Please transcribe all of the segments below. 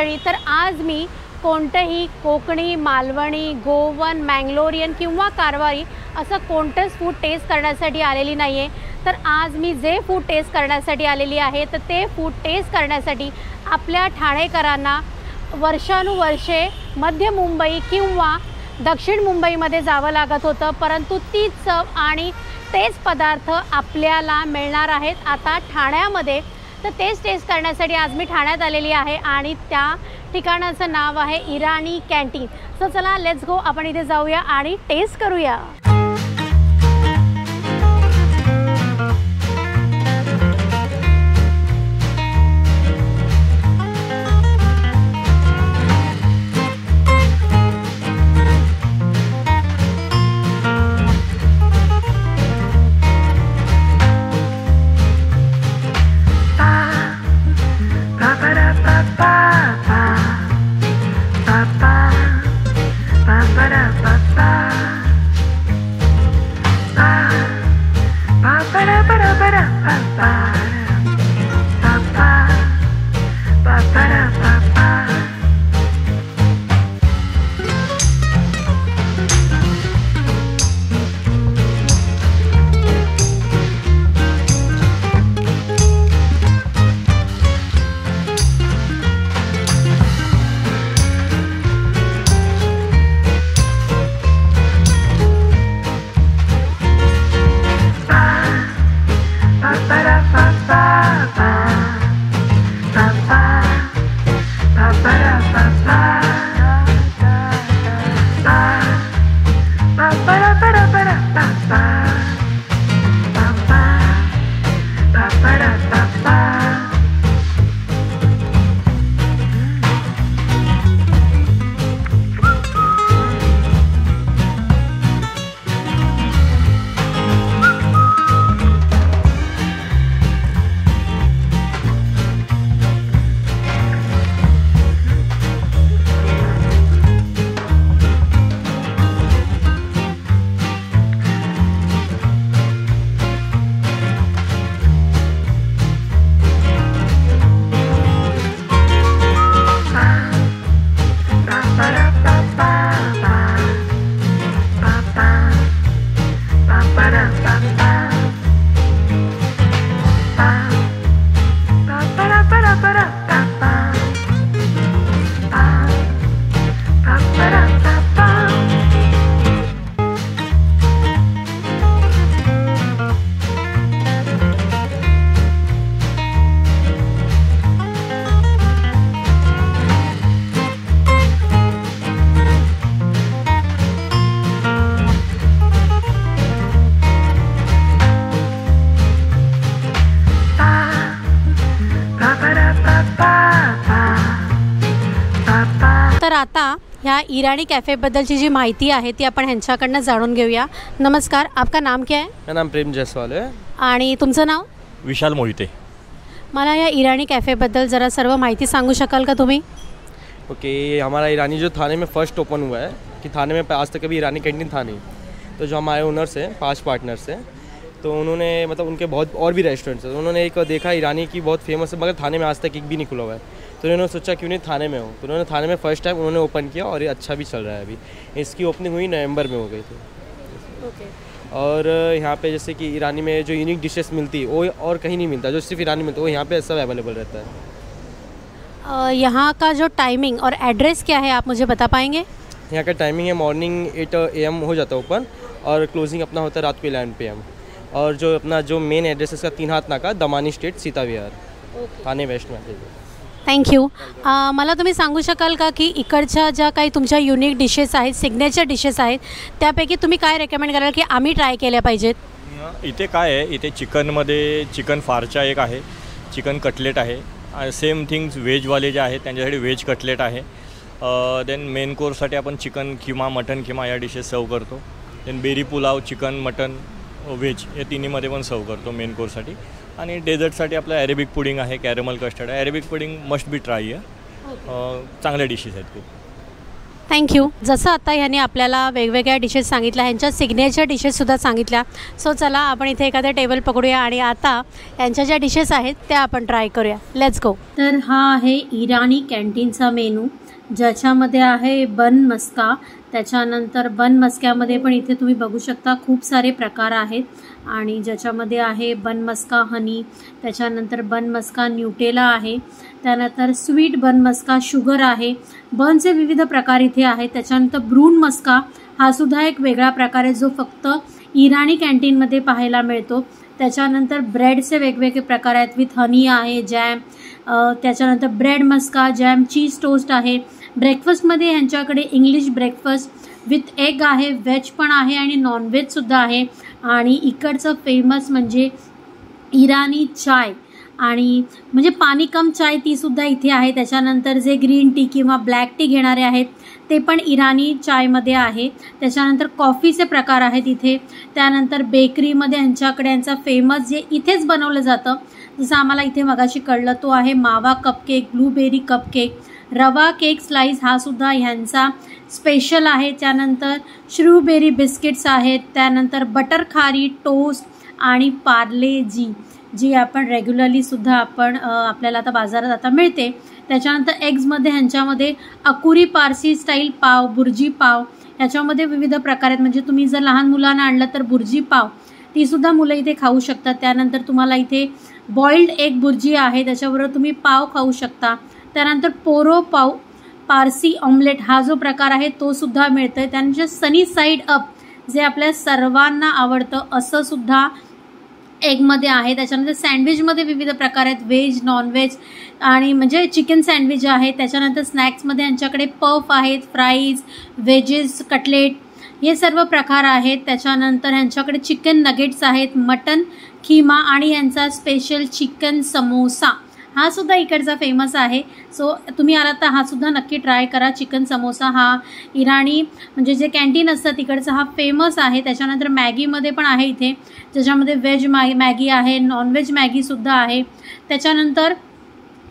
मंडळी, तर आज मी कोणतेही कोकणी, मालवणी, गोवन, मँगलोरियन किंवा कारवारी असं कोणतंच फूड टेस्ट करण्यासाठी आलेली नाही आहे। तर आज मी जे फूड टेस्ट करण्यासाठी आलेली आहे तर ते फूड टेस्ट करण्यासाठी आपल्या ठाणेकरांना वर्षानुवर्षे मध्य मुंबई किंवा दक्षिण मुंबईमध्ये जावं लागत होतं, परंतु तीच चव आणि तेच पदार्थ आपल्याला मिळणार आहेत आता ठाण्यामध्ये। तर तेच टेस्ट करण्यासाठी आज मी ठाण्यात आलेली आहे आणि त्या ठिकाणाचं नाव आहे इराणी कॅन्टीन। सो चला लेट्स गो, आपण इथे जाऊया आणि टेस्ट करूया। तर आता ह्या इराणी कॅफेबद्दलची जी माहिती आहे ती आपण ह्यांच्याकडनं जाणून घेऊया। नमस्कार, आपका नाम क्या है? मेरा नाम प्रेम जायसवाल है। आणि तुमचं नाव? विशाल मोहिते। मला या इराणी कॅफेबद्दल जरा सर्व माहिती सांगू शकाल का तुम्ही? ओके, हमारा ईरानी जो थाने में फर्स्ट ओपन हुआ है कि थाने में आज तक कभी ईरानी कैंटीन था नहीं। तो जो हमारे ओनर्स हैं, 5 पार्टनर्स हैं, तो उन्होंने मतलब उनके बहुत और भी रेस्टोरेंट्स हैं, तो उन्होंने एक देखा ईरानी की बहुत फेमस है मगर थाने में आज तक एक भी नहीं खुला हुआ है। तो उन्होंने सोचा क्यों नहीं थाने में हो, तो उन्होंने थाने में फ़र्स्ट टाइम उन्होंने ओपन किया और ये अच्छा भी चल रहा है। अभी इसकी ओपनिंग हुई नवंबर में हो गई थी। ओके। और यहाँ पे जैसे कि ईरानी में जो यूनिक डिशेस मिलती वो और कहीं नहीं मिलता, जो सिर्फ ईरानी मिलता है वो यहाँ पे सब अवेलेबल रहता है। यहाँ का जो टाइमिंग और एड्रेस क्या है आप मुझे बता पाएंगे? यहाँ का टाइमिंग है मॉर्निंग 8 AM हो जाता है ओपन और क्लोजिंग अपना होता है रात को 11 PM। और जो अपना जो मेन एड्रेस है इसका 3 हाथ नाका, दमानी स्ट्रीट, सीता विहार, थाने वेस्ट में। थँक्यू। मला तुम्ही सांगू शकाल का की इकडच्या ज्या काही तुमच्या युनिक डिशेस आहेत, सिग्नेचर डिशेस आहेत, त्यापैकी तुम्ही काय रेकमेंड कराल की आम्ही ट्राय केल्या पाहिजेत? इथे काय आहे, इथे चिकनमध्ये चिकन फारचा एक आहे, चिकन कटलेट आहे, सेम थिंग्स व्हेजवाले जे आहेत त्यांच्यासाठी व्हेज कटलेट आहे। देन मेन कोर्ससाठी आपण चिकन किमा, मटन किमा या डिशेस सर्व करतो। Then berry pulao, chicken, mutton, veg या तिन्हीमध्ये पण सर्व करतो मेन कोर्ससाठी। आणि डेझर्टसाठी आपलं अरेबिक पुडिंग आहे, कॅरेमल कस्टर्ड आहे। Arabic pudding must be try आहे, चांगल्या डिशेस आहेत खूप। थँक्यू. जसं आता ह्यांनी आपल्याला वेगवेगळ्या डिशेस सांगितल्या, ह्यांच्या सिग्नेचर डिशेससुद्धा सांगितल्या. सो चला आपण इथे एखादं टेबल पकडूया आणि आता यांच्या ज्या डिशेस आहेत त्या आपण ट्राय करूया. Let's go. तर हा आहे इराणी कॅन्टीनचा मेनू, ज्याच्यामध्ये आहे बन मस्का. त्याच्यानंतर बन मस्क्यामध्ये पण इथे तुम्ही बघू शकता खूप सारे प्रकार आहेत आणि ज्याच्यामध्ये आहे बन मस्का हनी, त्याच्यानंतर बन मस्का न्यूटेला आहे, त्यानंतर स्वीट बन मस्का शुगर आहे. बनचे विविध प्रकार इथे आहेत. त्याच्यानंतर ब्रून मस्का हा सुद्धा एक वेगळा प्रकार आहे जो फक्त इराणी कॅन्टीनमध्ये पाहायला मिळतो. त्याच्यानंतर ब्रेडचे वेगवेगळे प्रकार आहेत, विथ हनी आहे, जॅम, त्याच्यानंतर ब्रेड मस्का, जॅम, चीज टोस्ट आहे. ब्रेकफास्टमध्ये ह्यांच्याकडे इंग्लिश ब्रेकफास्ट विथ एग आहे, व्हेज पण आहे आणि नॉनव्हेजसुद्धा आहे. आणि इकडचं फेमस म्हणजे इराणी चाय, आणि म्हणजे पाणी कम चाय तीसुद्धा इथे आहे. त्याच्यानंतर जे ग्रीन टी किंवा ब्लॅक टी घेणारे आहेत ते पण इराणी चायमध्ये आहे. त्याच्यानंतर कॉफीचे प्रकार आहेत इथे. त्यानंतर बेकरीमध्ये ह्यांच्याकडे ह्यांचा फेमस जे इथेच बनवलं जातं, जसं आम्हाला इथे मगाशी कळलं, तो आहे मावा कपकेक, ब्लूबेरी कपकेक, रवा केक स्लाइस हा सुद्धा ह्यांचा स्पेशल आहे. त्यानंतर श्रूबेरी बिस्किट्स आहेत. त्यानंतर बटर खारी टोस्ट आणि पार्ले जी आपण रेग्युलरली सुद्धा आपल्याला आता बाजारात आता मिळते. त्याच्यानंतर एग्समध्ये ह्यांच्यामध्ये अकुरी पारसी स्टाईल पाव, बुर्जी पाव, ह्याच्यामध्ये विविध प्रकार आहेत. म्हणजे तुम्ही जर लहान मुलांना आणलं तर बुर्जी पाव तीसुद्धा मुलं इथे खाऊ शकतात. त्यानंतर तुम्हाला इथे बॉइल्ड एग बुर्जी आहे, त्याच्याबरोबर तुम्ही पाव खाऊ शकता. त्यानंतर पोरो पाव, पारसी ऑमलेट हा जो प्रकार आहे तो सुद्धा मिळतोय. त्यानंतर सनी साईड अप जे आपल्या सर्वांना आवडतं असं सुद्धा एगमध्ये आहे. त्याच्यानंतर सँडविचमध्ये विविध प्रकार आहेत, व्हेज, नॉनव्हेज आणि म्हणजे चिकन सँडविच आहे. त्याच्यानंतर स्नॅक्समध्ये यांच्याकडे पफ आहेत, फ्राईज, व्हेजेस, कटलेट हे सर्व प्रकार आहेत. त्याच्यानंतर ह्यांच्याकडे चिकन नगेट्स आहेत, मटन खिमा आणि यांचा स्पेशल चिकन समोसा हा सुद्धा इकडचा फेमस आहे. सो तुम्ही आलात तर हा सुद्धा नक्की ट्राय करा. चिकन समोसा हा इराणी म्हणजे जे कॅन्टीन असतं तिकडचा हा फेमस आहे. त्याच्यानंतर मॅगीमध्ये पण आहे इथे, ज्याच्यामध्ये व्हेज मॅगी आहे, नॉनव्हेज मॅगीसुद्धा आहे. त्याच्यानंतर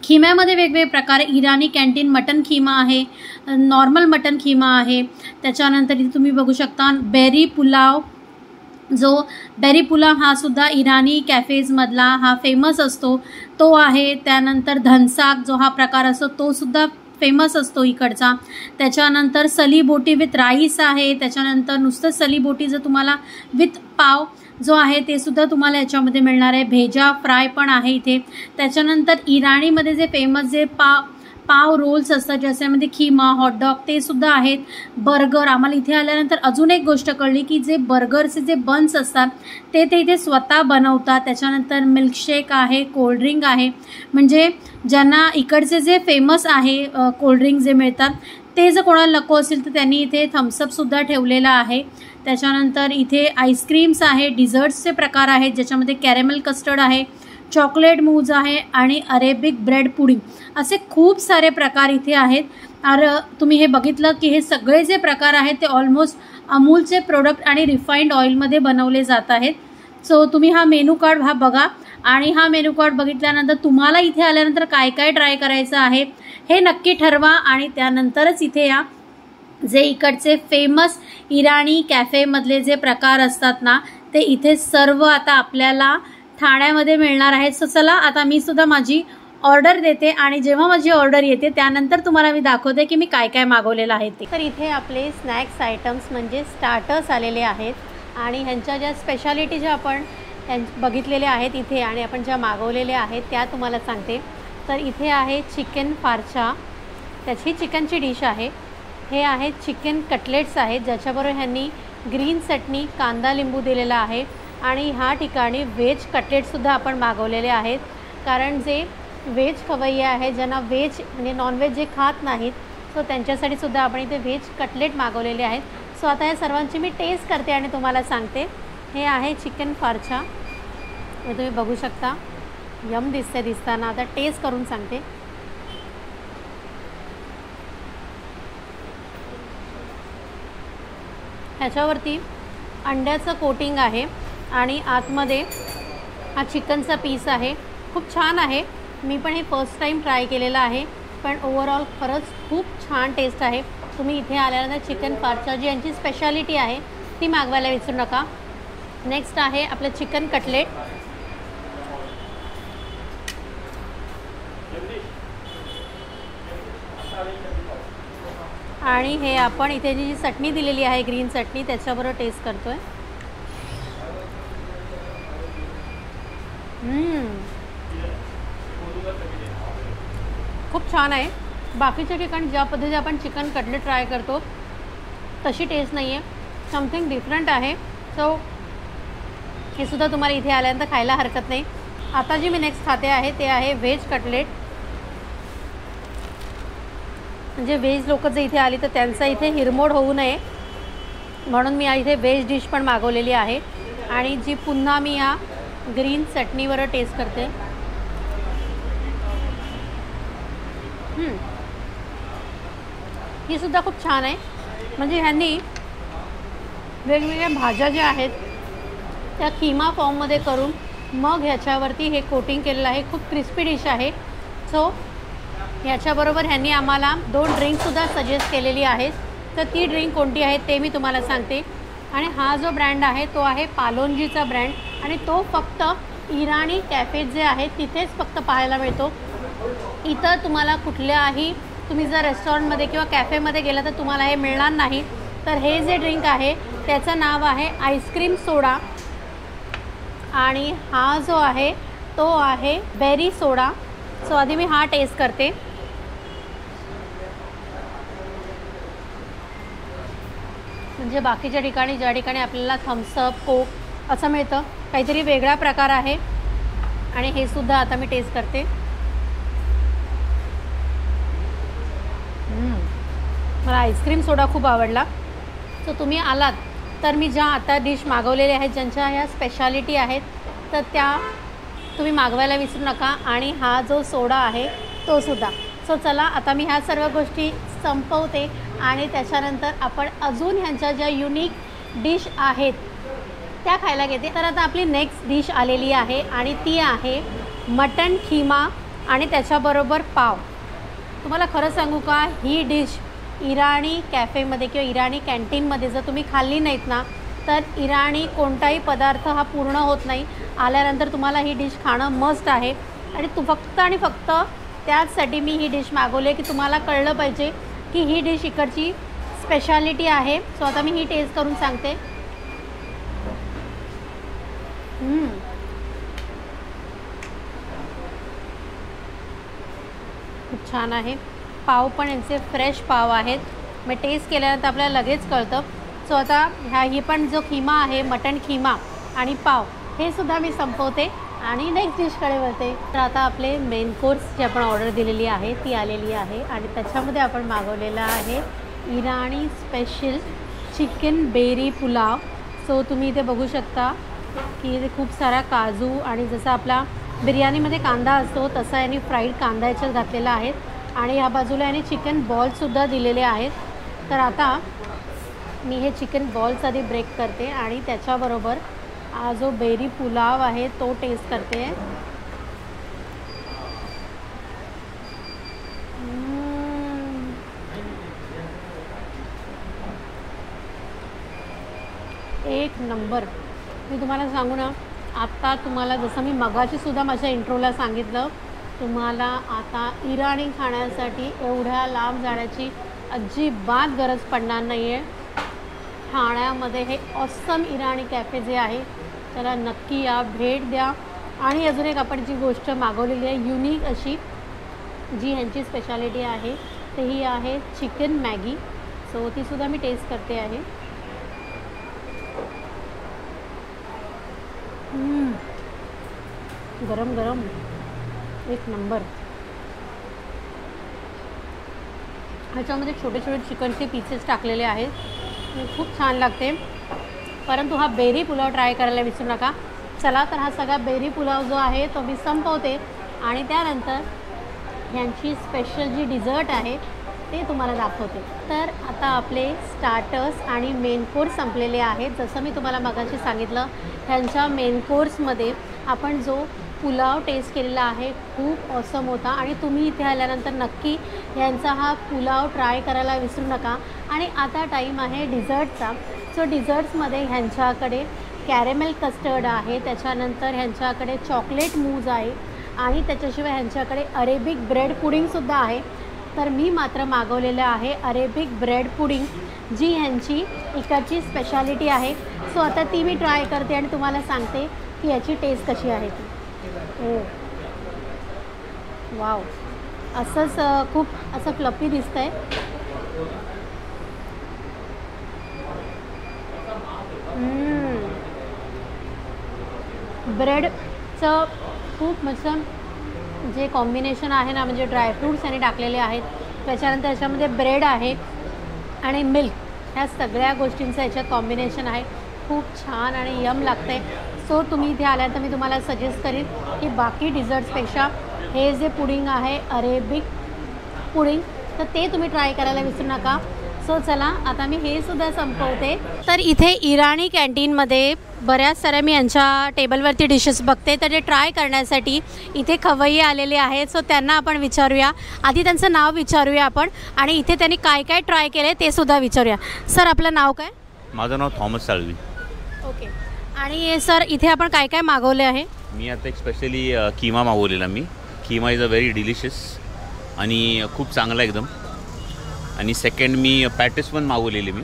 खिम्यामध्ये वेगवेगळे प्रकार, इराणी कॅन्टीन मटन खिमा आहे, नॉर्मल मटन खिमा आहे. त्याच्यानंतर इथे तुम्ही बघू शकता बेरी पुलाव, जो बेरी पुलाव हा सुद्धा इराणी कॅफेजमधला हा फेमस असतो तो आहे. त्यानंतर धनसाक जो हा प्रकार असतो तो सुद्धा फेमस असतो इकडचा. त्याच्यानंतर सली बोटी विथ राईस आहे. त्याच्यानंतर नुसतं सली बोटी जर तुम्हाला विथ पाव जो आहे ते सुद्धा तुम्हाला याच्यामध्ये मिळणार आहे. भेजा फ्राय पण आहे इथे. त्याच्यानंतर इराणीमध्ये जे फेमस जे पाव रोल्स असतात ज्याच्यामध्ये खिमा, हॉटडॉग ते सुद्धा आहेत. बर्गर, आम्हाला इथे आल्यानंतर अजून एक गोष्ट कळली की जे बर्गरचे जे बन्स असतात ते इथे स्वतः बनवतात. त्याच्यानंतर मिल्कशेक आहे, कोल्ड्रिंक आहे. म्हणजे ज्यांना इकडचे जे फेमस आहे कोल्ड्रिंक जे मिळतात ते जर कोणाला नको असेल तर त्यांनी इथे थम्सअपसुद्धा ठेवलेला आहे. त्याच्यानंतर इथे आईस्क्रीम्स आहे, डिझर्ट्सचे प्रकार आहेत ज्याच्यामध्ये कॅरेमल कस्टर्ड आहे, चॉकलेट मूज आहे आणि अरेबिक ब्रेड पुडिंग असे खूप सारे प्रकार इथे आहेत. तुम्ही हे बघितलं की हे सगळे जे प्रकार आहेत ते ऑलमोस्ट अमूलचे प्रोडक्ट आणि रिफाइंड ऑइलमध्ये बनवले जात आहेत. सो तुम्ही हा मेनू कार्ड हा बघा आणि हा मेनू कार्ड बघितल्यानंतर तुम्हाला इथे आल्यानंतर काय काय ट्राय करायचं आहे हे नक्की ठरवा आणि त्यानंतरच इथे या. जे इकडचे फेमस इराणी कॅफेमधले जे प्रकार असतात ना ते इथे सर्व आता आपल्याला ठाण्यामध्ये मिळणार आहेत. सो चला आता मी सुद्धा माझी ऑर्डर देते आणि जेव्हा माझी ऑर्डर येते त्यानंतर तुम्हाला मी दाखवते की मी काय काय मागवलेलं आहे ते. तर इथे आपले स्नॅक्स आयटम्स म्हणजे स्टार्टर्स आलेले आहेत आणि ह्यांच्या ज्या स्पेशालिटी ज्या आपण बघितलेल्या आहेत इथे आणि आपण ज्या मागवलेल्या आहेत त्या तुम्हाला सांगते. तर इथे आहे चिकन फारचा, त्याची चिकनची डिश आहे. हे आहेत चिकन कटलेट्स आहेत ज्याच्याबरोबर ह्यांनी ग्रीन चटणी, कांदा, लिंबू दिलेला आहे. आणि ह्या ठिकाणी व्हेज कटलेटसुद्धा आपण मागवलेले आहेत कारण जे व्हेज खवय्ये आहे ज्यांना व्हेज म्हणजे नॉनव्हेज जे खात नाहीत सो त्यांच्यासाठी सुद्धा आपण इथे व्हेज कटलेट मागवलेले आहेत. सो आता या सर्वांची मी टेस्ट करते आणि तुम्हाला सांगते. हे आहे चिकन फारचा, हे तुम्ही बघू शकता, यम दिसताना. आता टेस्ट करून सांगते. ह्याच्यावरती अंड्याचं कोटिंग आहे आणि आतमध्ये हा चिकनचा पीस आहे. खूप छान आहे. मी पण हे फर्स्ट टाईम ट्राय केलेलं आहे पण ओव्हरऑल खरंच खूप छान टेस्ट आहे. तुम्ही इथे आल्यानंतर चिकन फार्चा जी यांची स्पेशालिटी आहे ती मागवायला विसरू नका. नेक्स्ट आहे आपलं चिकन कटलेट. आणि हे आपण इथे जी चटणी दिलेली आहे ग्रीन चटणी त्याच्याबरोबर टेस्ट करतोय. खूप छान आहे. बाकीच्या ठिकाणी ज्या पद्धतीने आपण चिकन कटलेट ट्राय करतो तशी टेस्ट नाही आहे, समथिंग डिफरंट आहे. सो हे सुद्धा तुम्हाला इथे आल्यानंतर खायला हरकत नाही. आता जी मी नेक्स्ट खाते आहे ते आहे व्हेज कटलेट. म्हणजे व्हेज लोक जर इथे आली तर त्यांचा इथे हिरमोड होऊ नये म्हणून मी इथे व्हेज डिश पण मागवलेली आहे. आणि जी पुन्हा मी या ग्रीन चटणीवर टेस्ट करते. ही सुद्धा खूप छान आहे. म्हणजे ह्यांनी वेगवेगळ्या भाज्या ज्या आहेत त्या खिमा फॉर्ममध्ये करून मग ह्याच्यावरती हे कोटिंग केलेलं आहे. खूप क्रिस्पी डिश आहे. सो ह्याच्याबरोबर ह्यांनी आम्हाला 2 ड्रिंकसुद्धा सजेस्ट केलेली आहेत. तर ती ड्रिंक कोणती आहे ते मी तुम्हाला सांगते. आणि हा जो ब्रँड आहे तो आहे पालोनजीचा ब्रँड. आणि तो फक्त इराणी कॅफे जे आहेत तिथेच फक्त पाहायला मिळतो. इतर तुम्हाला कुठल्याही तुम्ही जर रेस्टॉरंटमध्ये किंवा कॅफेमध्ये गेला तर तुम्हाला हे मिळणार नाही. तर हे जे ड्रिंक आहे त्याचं नाव आहे आईस्क्रीम सोडा. आणि हा जो आहे तो आहे बेरी सोडा. सो आधी मी हा टेस्ट करते. म्हणजे बाकीच्या ठिकाणी ज्या ठिकाणी आपल्याला थम्सअप कोक असं मिळतं काहीतरी वेगळा प्रकार आहे. आणि हे सुद्धा आता मी टेस्ट करते. मला आईस्क्रीम सोडा खूप आवडला. सो तुम्ही आलात तर मी ज्या आता डिश मागवलेल्या आहेत ज्यांच्या ह्या स्पेशालिटी आहेत तर त्या तुम्ही मागवायला विसरू नका. आणि हा जो सोडा आहे तो सुद्धा. सो चला आता मी ह्या सर्व गोष्टी संपवते आणि त्याच्यानंतर आपण अजून ह्यांच्या ज्या युनिक डिश आहेत त्या खायला घेते. तर आता आपली नेक्स्ट डिश आलेली आहे आणि ती आहे मटण खिमा आणि त्याच्याबरोबर पाव. तुम्हाला खरं सांगू का, ही डिश इराणी कॅफेमध्ये किंवा इराणी कॅन्टीनमध्ये जर तुम्ही खाल्ली नाहीत ना तर इराणी कोणताही पदार्थ हा पूर्ण होत नाही. आल्यानंतर तुम्हाला ही डिश खाणं मस्ट आहे. आणि फक्त आणि फक्त त्याचसाठी मी ही डिश मागवली की तुम्हाला कळलं पाहिजे की ही डिश इकडची स्पेशालिटी आहे. सो आता मी ही टेस्ट करून सांगते. खूप छान आहे. पाव पण यांचे फ्रेश पाव आहेत. मी टेस्ट केल्यानंतर आपल्याला लगेच कळतं. सो आता ही पण जो खिमा आहे मटण खिमा आणि पाव हे सुद्धा मी संपवते आणि नेक्स्ट डिशकडे वळते. तर आता आपले मेन कोर्स जी आपण ऑर्डर दिलेली आहे ती आलेली आहे आणि त्याच्यामध्ये आपण मागवलेला आहे Irani special chicken berry pulao. So तुम्ही इथे बघू शकता की इथे खूप सारा काजू आणि जसा आपला बिर्याणीमध्ये कांदा असतो तसा यांनी फ्राईड कांदा याच्यात घातलेला आहे. आणि ह्या बाजूला यांनी चिकन बॉल्ससुद्धा दिलेले आहेत. तर आता मी हे चिकन बॉल्स आधी ब्रेक करते आणि त्याच्याबरोबर हा जो बेरी पुलाव आहे तो टेस्ट करते. एक नंबर. मी तुम्हाला सांगू ना, आता तुम्हाला जसं मी मगाशीसुद्धा माझ्या इंट्रोला सांगितलं, तुम्हाला आता इराणी खाण्यासाठी एवढ्या लांब जाण्याची अजिबात गरज पडणार नाही आहे. ठाण्यामध्ये हे ऑसम इराणी कॅफे जे आहे त्याला नक्की या, भेट द्या. आणि अजून एक आपण जी गोष्ट मागवलेली आहे युनिक अशी जी ह्यांची स्पेशालिटी आहे ते ही आहे चिकन मॅगी. सो तीसुद्धा मी टेस्ट करते आहे. गरम गरम एक नंबर. ह्याच्यामध्ये छोटे छोटे चिकनचे पीसेस टाकलेले आहेत. खूप छान लागते. परंतु हा बेरी पुलाव ट्राय करायला विसरू नका. चला तर हा सगळा बेरी पुलाव जो आहे तो मी संपवते आणि त्यानंतर ह्यांची स्पेशल जी डिझर्ट आहे ते तुम्हाला दाखवते. तर आता आपले स्टार्टर्स आणि मेन कोर्स संपलेले आहेत. जसं मी तुम्हाला मगाशी सांगितलं ह्यांच्या मेन कोर्समध्ये आपण जो पुलाव टेस्ट केलेला आहे, खूप ऑसम होता आणि तुम्ही इथे आल्यानंतर नक्की ह्यांचा हा पुलाव ट्राय करायला विसरू नका. आणि आता टाईम आहे डिझर्टचा. सो डिझर्ट्समध्ये ह्यांच्याकडे कॅरेमेल कस्टर्ड आहे, त्याच्यानंतर ह्यांच्याकडे चॉकलेट मूज आहे आणि त्याच्याशिवाय ह्यांच्याकडे अरेबिक ब्रेड पुडिंगसुद्धा आहे. तर मी मात्र मागवलेलं आहे अरेबिक ब्रेड पुडिंग, जी ह्यांची इकडची स्पेशालिटी आहे. सो आता ती मी ट्राय करते आणि तुम्हाला सांगते की याची टेस्ट कशी आहे ती. ओ वाव, असंच खूप असं फ्लफी दिसतं आहे. ब्रेडचं खूप मस्त जे कॉम्बिनेशन आहे ना, म्हणजे ड्रायफ्रूट्स यांनी टाकलेले आहेत, त्याच्यानंतर याच्यामध्ये ब्रेड आहे आणि मिल्क, ह्या सगळ्या गोष्टींचं याच्यात कॉम्बिनेशन आहे. खूप छान आणि यम लागतं आहे. सो तुम्ही इथे आल्यानंतर मी तुम्हाला सजेस्ट करीन की बाकी डिझर्ट्सपेक्षा हे जे पुडिंग आहे अरेबिक पुडिंग, तर ते तुम्ही ट्राय करायला विसरू नका. सो चला आता मी हे सुद्धा संपवते. तर इथे इराणी कॅन्टीनमध्ये बऱ्याच साऱ्या मी यांच्या टेबलवरती डिशेस बघते, तर ते ट्राय करण्यासाठी इथे खवय्ये आलेले आहेत. सो त्यांना आपण विचारूया, आधी त्यांचं नाव विचारूया आपण आणि इथे त्यांनी काय काय ट्राय केलं ते सुद्धा विचारूया. सर आपलं नाव काय? माझं नाव थॉमस साळवी. ओके. आणि सर इथे आपण काय काय मागवले आहे? मी आता एक स्पेशली किमा मागवलेला. मी keema is a very delicious आणि खूप चांगला एकदम. आणि सेकंड मी पॅटिस पण मागवलेली, मी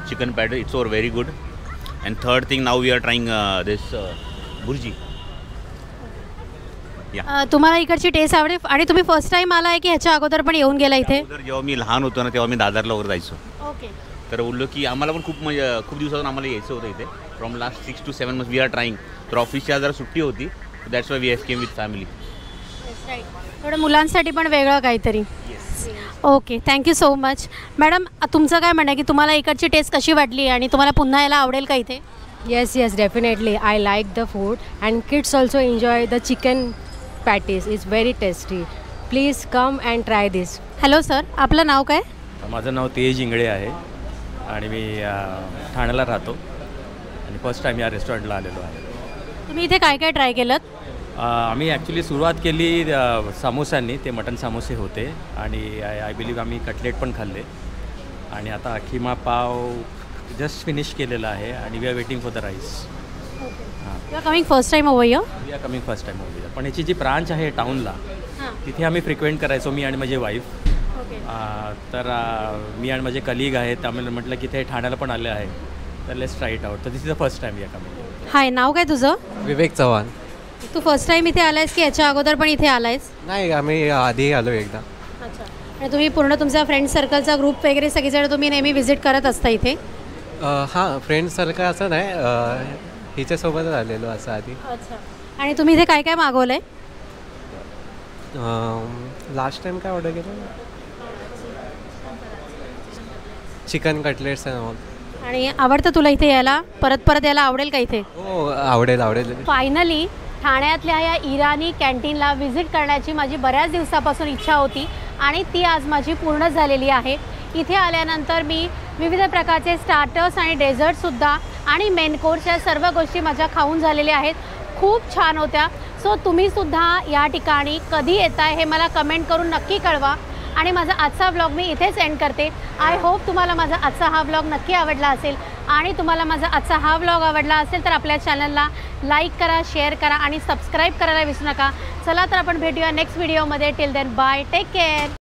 chicken patties, it's over very good. And third thing now we are trying this bhurji. तुम्हाला इकडची टेस्ट आवडेल आणि तुम्ही फर्स्ट टाईम आला आहे की ह्याच्या अगोदर पण येऊन गेला इथे? जेव्हा मी लहान होतो ना तेव्हा मी दादरला वगैरे जायचो. ओके. तर बोललो की आम्हाला पण खूप दिवसातून आम्हाला यायचं होतं इथे. From last 6 to 7 months we are trying. तर ऑफिसची जरा सुट्टी होती, that's why we have came with family. थोडं मुलांसाठी पण वेगळं काहीतरी. Okay, thank you so much. Madam तुमचं काय म्हणणं आहे की तुम्हाला इकडची टेस्ट कशी वाटली आणि तुम्हाला पुन्हा यायला आवडेल का इथे? Yes, definitely. I like the food and kids also enjoy the chicken patties. It's very tasty. Please come and try this. Hello sir, आपलं नाव काय? माझं नाव तेज इंगळे आहे आणि मी ठाण्याला राहतो आणि फर्स्ट टाईम या रेस्टॉरंटला आलेलो आहे. तुम्ही इथे काय काय ट्राय केलं? आम्ही ॲक्च्युली सुरुवात केली समोस्यांनी, ते मटन समोसे होते आणि आय बिलीव्ह आम्ही कटलेट पण खाल्ले आणि आता खिमा पाव जस्ट फिनिश केलेला आहे आणि we are waiting for the rice. You are coming first time over here? We are coming first time over here. पण याची जी ब्रांच आहे टाऊनला, तिथे आम्ही फ्रिक्वेंट करायचो, मी आणि माझी वाईफ. तर मी आणि माझे कलिग आहेत, त्यामुळे म्हटलं की ते ठाण्याला पण आले आहे, तर लेट्स ट्राय इट आउट. तर दिस इज द फर्स्ट टाईम या कमिंग. हाय, नाव काय तुझं? विवेक चव्हाण. तू फर्स्ट टाईम इथे आलायस की याच्या अगोदर पण इथे आलायस? नाही, आम्ही आधी आलो एकदा. अच्छा. आणि तुम्ही पूर्ण तुमचा फ्रेंड सर्कलचा ग्रुप वगैरे सगळीजण तुम्ही नेहमी व्हिजिट करत असता इथे? हां, फ्रेंड सर्कल असं नाही, हिच्यासोबतच आलेलो असं आधी. अच्छा. आणि तुम्ही इथे काय काय मागवलं आहे? लास्ट टाईम काय ऑर्डर केलं? Chicken cutlets. आणि आवडतं तुला इथे यायला? परत यायला आवडेल का इथे? हो, आवडेल. फायनली ठाण्यातल्या या इराणी कॅन्टीनला व्हिजिट करण्याची माझी बऱ्याच दिवसापासून इच्छा होती आणि ती आज माझी पूर्ण झालेली आहे. इथे आल्यानंतर मी विविध प्रकारचे स्टार्टर्स आणि डेझर्टसुद्धा आणि मेन कोर्स या सर्व गोष्टी माझ्या खाऊन झालेल्या आहेत. खूप छान होत्या. सो तुम्हीसुद्धा या ठिकाणी कधी येताय हे मला कमेंट करून नक्की कळवा. आणि माझा आजचा व्लॉग मी इथेच एंड करते. आय होप तुम्हाला माझा आजचा हा व्लॉग नक्की आवडला असेल आणि तुम्हाला माझा आजचा हा व्लॉग आवडला असेल तर आपल्या चॅनलला लाईक करा, शेअर करा आणि सबस्क्राईब करायला विसरू नका. चला तर आपण भेटूया नेक्स्ट व्हिडिओमध्ये. Till then bye, take care.